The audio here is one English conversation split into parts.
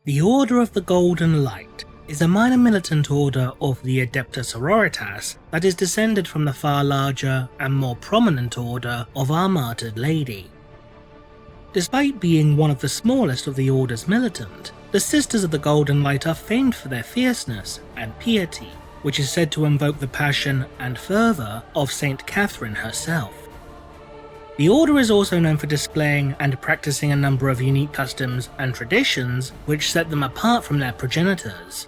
The Order of the Golden Light is a minor militant order of the Adepta Sororitas that is descended from the far larger and more prominent order of our Martyred Lady. Despite being one of the smallest of the orders militant, the Sisters of the Golden Light are famed for their fierceness and piety, which is said to invoke the passion and fervour of Saint Catherine herself. The order is also known for displaying and practicing a number of unique customs and traditions which set them apart from their progenitors.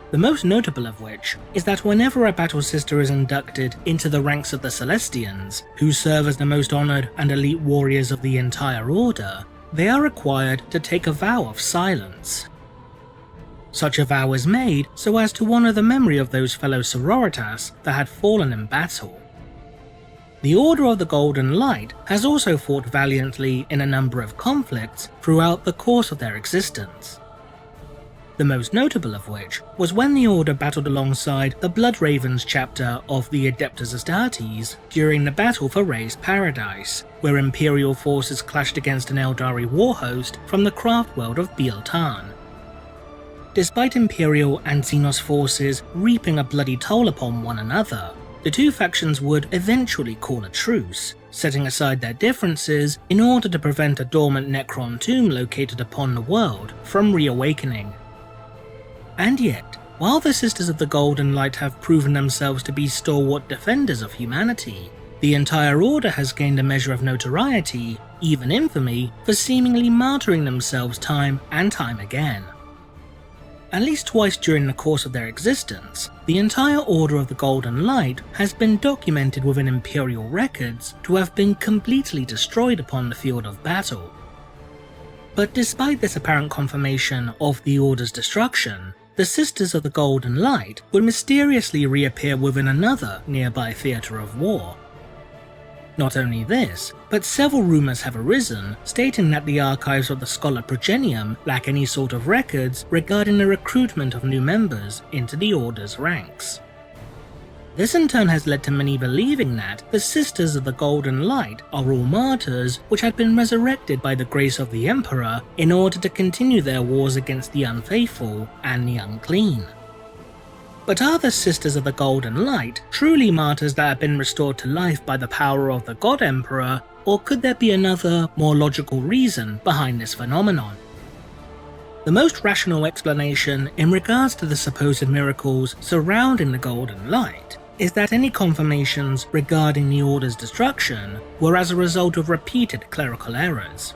The most notable of which is that whenever a battle sister is inducted into the ranks of the Celestians, who serve as the most honoured and elite warriors of the entire order, they are required to take a vow of silence. Such a vow is made so as to honour the memory of those fellow sororitas that had fallen in battle. The Order of the Golden Light has also fought valiantly in a number of conflicts throughout the course of their existence. The most notable of which was when the Order battled alongside the Blood Ravens chapter of the Adeptus Astartes during the Battle for Raised Paradise, where Imperial forces clashed against an Eldari war host from the craft world of Biel-Tan. Despite Imperial and Xenos forces reaping a bloody toll upon one another, the two factions would eventually call a truce, setting aside their differences in order to prevent a dormant Necron tomb located upon the world from reawakening. And yet, while the Sisters of the Golden Light have proven themselves to be stalwart defenders of humanity, the entire order has gained a measure of notoriety, even infamy, for seemingly martyring themselves time and time again. At least twice during the course of their existence, the entire Order of the Golden Light has been documented within Imperial records to have been completely destroyed upon the field of battle. But despite this apparent confirmation of the Order's destruction, the Sisters of the Golden Light would mysteriously reappear within another nearby theatre of war. Not only this, but several rumours have arisen stating that the archives of the Scholar Progenium lack any sort of records regarding the recruitment of new members into the Order's ranks. This in turn has led to many believing that the Sisters of the Golden Light are all martyrs which had been resurrected by the grace of the Emperor in order to continue their wars against the unfaithful and the unclean. But are the Sisters of the Golden Light truly martyrs that have been restored to life by the power of the God Emperor, or could there be another, more logical reason behind this phenomenon? The most rational explanation in regards to the supposed miracles surrounding the Golden Light is that any confirmations regarding the Order's destruction were as a result of repeated clerical errors.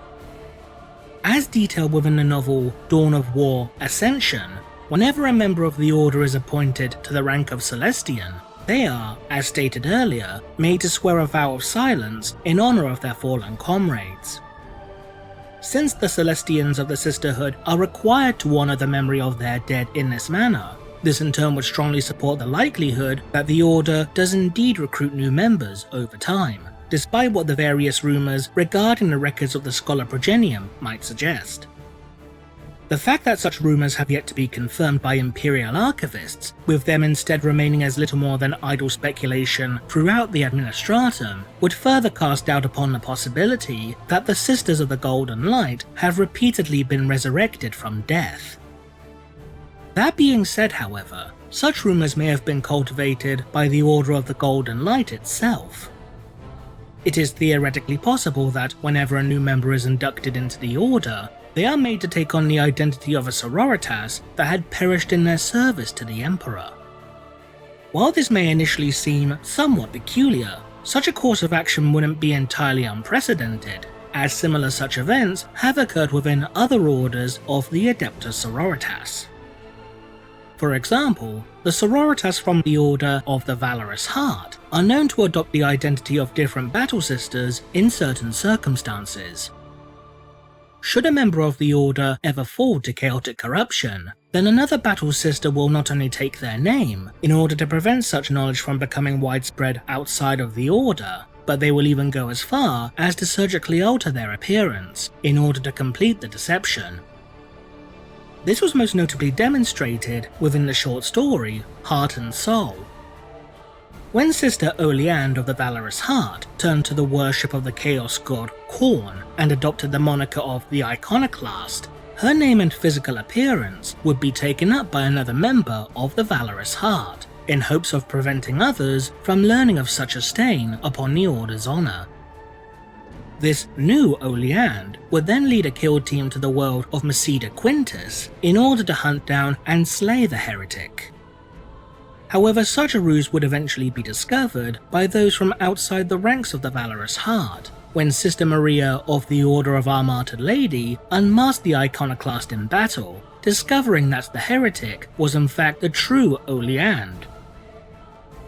As detailed within the novel Dawn of War Ascension, whenever a member of the Order is appointed to the rank of Celestian, they are, as stated earlier, made to swear a vow of silence in honour of their fallen comrades. Since the Celestians of the Sisterhood are required to honour the memory of their dead in this manner, this in turn would strongly support the likelihood that the Order does indeed recruit new members over time, despite what the various rumours regarding the records of the Scholar Progenium might suggest. The fact that such rumours have yet to be confirmed by Imperial archivists, with them instead remaining as little more than idle speculation throughout the Administratum, would further cast doubt upon the possibility that the Sisters of the Golden Light have repeatedly been resurrected from death. That being said, however, such rumours may have been cultivated by the Order of the Golden Light itself. It is theoretically possible that whenever a new member is inducted into the Order, they are made to take on the identity of a sororitas that had perished in their service to the Emperor. While this may initially seem somewhat peculiar, such a course of action wouldn't be entirely unprecedented, as similar such events have occurred within other orders of the Adeptus Sororitas. For example, the sororitas from the Order of the Valorous Heart are known to adopt the identity of different battle sisters in certain circumstances. Should a member of the Order ever fall to chaotic corruption, then another battle sister will not only take their name in order to prevent such knowledge from becoming widespread outside of the Order, but they will even go as far as to surgically alter their appearance in order to complete the deception. This was most notably demonstrated within the short story Heart and Soul. When Sister Oleand of the Valorous Heart turned to the worship of the Chaos god Khorne and adopted the moniker of the Iconoclast, her name and physical appearance would be taken up by another member of the Valorous Heart, in hopes of preventing others from learning of such a stain upon the Order's honour. This new Oleand would then lead a kill team to the world of Mesida Quintus in order to hunt down and slay the heretic. However, such a ruse would eventually be discovered by those from outside the ranks of the Valorous Heart, when Sister Maria of the Order of Our Martyred Lady unmasked the iconoclast in battle, discovering that the heretic was in fact the true Oleand.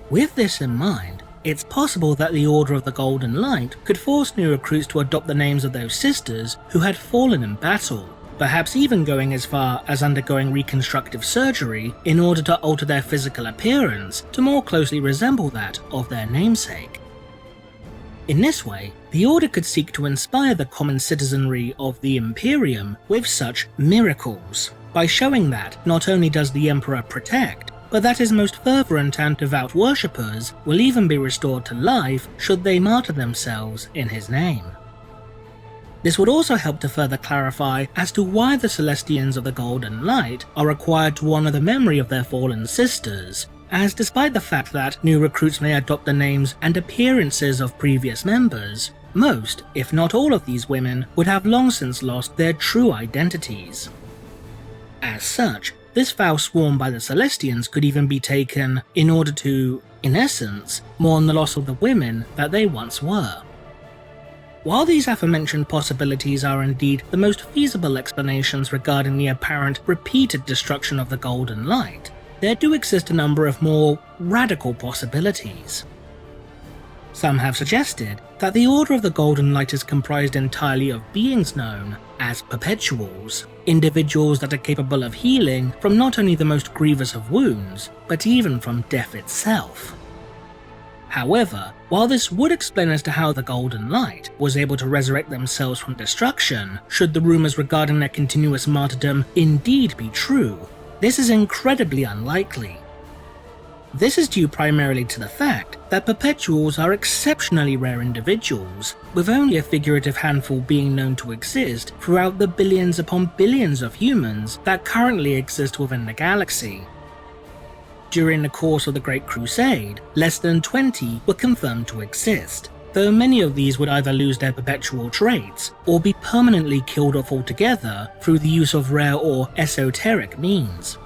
With this in mind, it's possible that the Order of the Golden Light could force new recruits to adopt the names of those sisters who had fallen in battle, perhaps even going as far as undergoing reconstructive surgery in order to alter their physical appearance to more closely resemble that of their namesake. In this way, the Order could seek to inspire the common citizenry of the Imperium with such miracles, by showing that not only does the Emperor protect, but that his most fervent and devout worshippers will even be restored to life should they martyr themselves in his name. This would also help to further clarify as to why the Celestians of the Golden Light are required to honour the memory of their fallen sisters, as despite the fact that new recruits may adopt the names and appearances of previous members, most, if not all of these women would have long since lost their true identities. As such, this vow sworn by the Celestians could even be taken in order to, in essence, mourn the loss of the women that they once were. While these aforementioned possibilities are indeed the most feasible explanations regarding the apparent repeated destruction of the Golden Light, there do exist a number of more radical possibilities. Some have suggested that the Order of the Golden Light is comprised entirely of beings known as Perpetuals, individuals that are capable of healing from not only the most grievous of wounds, but even from death itself. However, while this would explain as to how the Golden Light was able to resurrect themselves from destruction, should the rumours regarding their continuous martyrdom indeed be true, this is incredibly unlikely. This is due primarily to the fact that Perpetuals are exceptionally rare individuals, with only a figurative handful being known to exist throughout the billions upon billions of humans that currently exist within the galaxy. During the course of the Great Crusade, less than 20 were confirmed to exist, though many of these would either lose their perpetual traits or be permanently killed off altogether through the use of rare or esoteric means.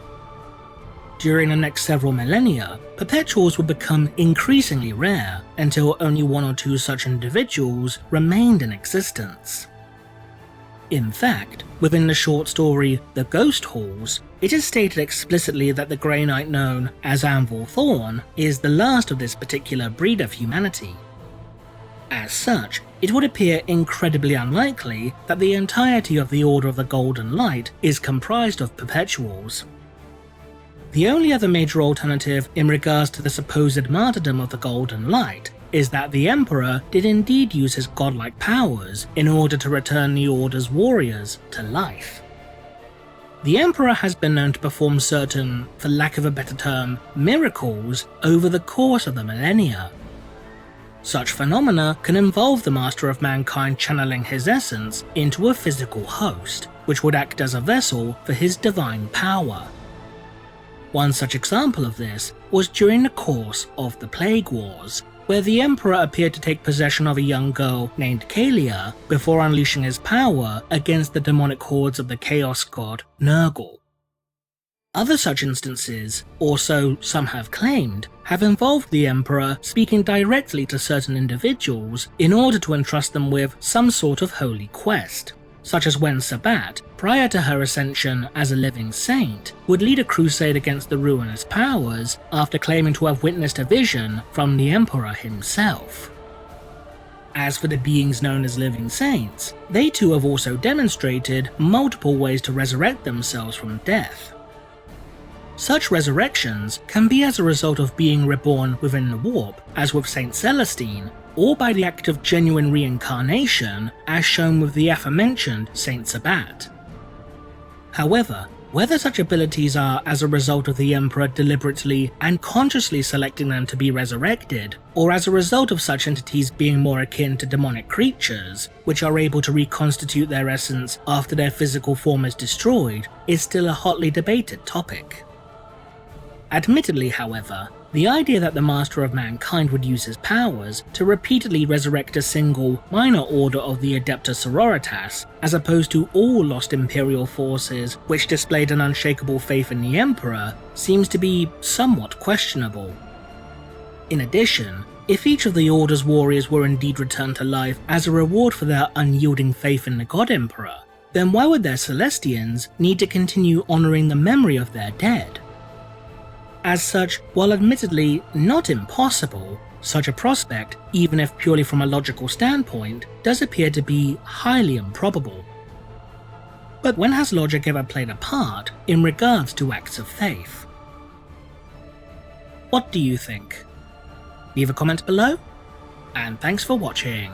During the next several millennia, Perpetuals would become increasingly rare until only one or two such individuals remained in existence. In fact, within the short story The Ghost Halls, it is stated explicitly that the Grey Knight known as Anvil Thorn is the last of this particular breed of humanity. As such, it would appear incredibly unlikely that the entirety of the Order of the Golden Light is comprised of Perpetuals. The only other major alternative in regards to the supposed martyrdom of the Golden Light is that the Emperor did indeed use his godlike powers in order to return the Order's warriors to life. The Emperor has been known to perform certain, for lack of a better term, miracles over the course of the millennia. Such phenomena can involve the Master of Mankind channeling his essence into a physical host, which would act as a vessel for his divine power. One such example of this was during the course of the Plague Wars, where the Emperor appeared to take possession of a young girl named Kalia before unleashing his power against the demonic hordes of the Chaos God Nurgle. Other such instances, or so some have claimed, have involved the Emperor speaking directly to certain individuals in order to entrust them with some sort of holy quest, such as when Sabat, prior to her ascension as a living saint, would lead a crusade against the ruinous powers after claiming to have witnessed a vision from the Emperor himself. As for the beings known as living saints, they too have also demonstrated multiple ways to resurrect themselves from death. Such resurrections can be as a result of being reborn within the warp, as with Saint Celestine, or by the act of genuine reincarnation, as shown with the aforementioned Saint Sabat. However, Whether such abilities are as a result of the Emperor deliberately and consciously selecting them to be resurrected, or as a result of such entities being more akin to demonic creatures, which are able to reconstitute their essence after their physical form is destroyed, is still a hotly debated topic. Admittedly, however, the idea that the Master of Mankind would use his powers to repeatedly resurrect a single, minor order of the Adeptus Sororitas, as opposed to all lost Imperial forces which displayed an unshakable faith in the Emperor, seems to be somewhat questionable. In addition, if each of the Order's warriors were indeed returned to life as a reward for their unyielding faith in the God Emperor, then why would their Celestians need to continue honouring the memory of their dead? As such, while admittedly not impossible, such a prospect, even if purely from a logical standpoint, does appear to be highly improbable. But when has logic ever played a part in regards to acts of faith? What do you think? Leave a comment below, and thanks for watching.